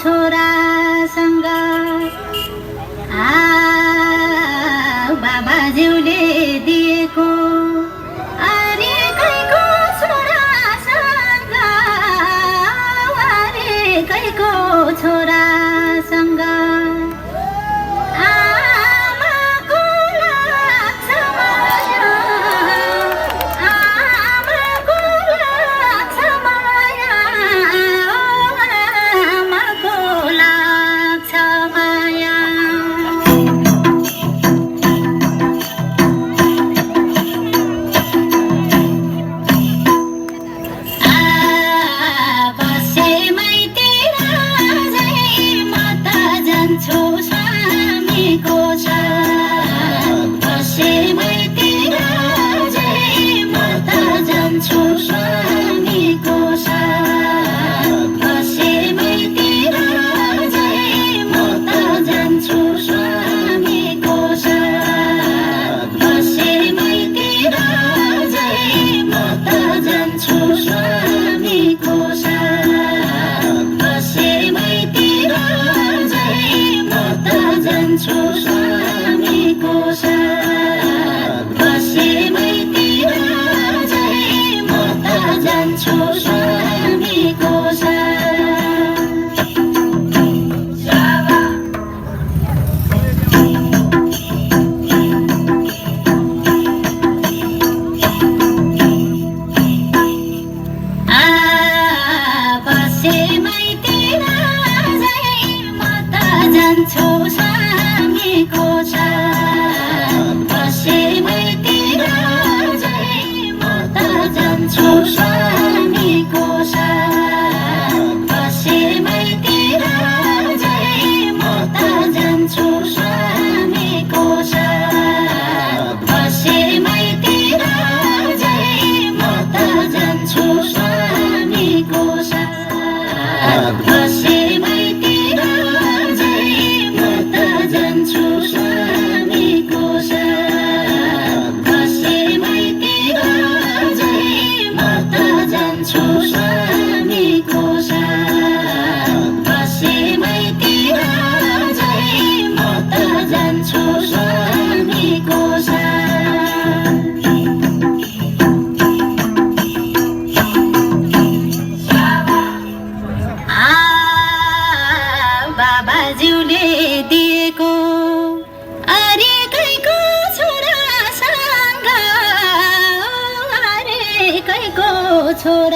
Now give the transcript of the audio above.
छोरासँग बाबाज्यूले दिएको अरे कैको छोरासँग अरे कैको छोरासँग आमाको लाग्छ माया आमाको लाग्छ माया आमाको लाग्छ माया बसेमैतिर जै म त जान्छु स्वामीको छ बसेमैतिर जै म त जान्छु स्वामीको छ बसेमैतिर जै म त जान्छु स्वामीको छ बसेमैतिर जै म त जान्छु स्वामीको छ बसेमैतिर जै म त जान्छु स्वामीको छ बसेमैतिर जै म त जान्छु स्वामीको छ बसेमैतिर जै म त जान्छु स्वामीको छ बसेमैतिर जै म त जान्छु स्वामीको छ बसेमैतिर जै म त जान्छु स्वामीको छ बसेमैतिर जै म त जान्छु स्वामीको छ बसेमैतिर जै म त जान्छु स्वामीको छ बसेमैतिर जै म त जान्छु स्वामीको छ बसेमैतिर जै म त जान्छु स्वामीको छ बाबाज्यूले दिएको अरे कैको छोरासँग अरे कैको छोरा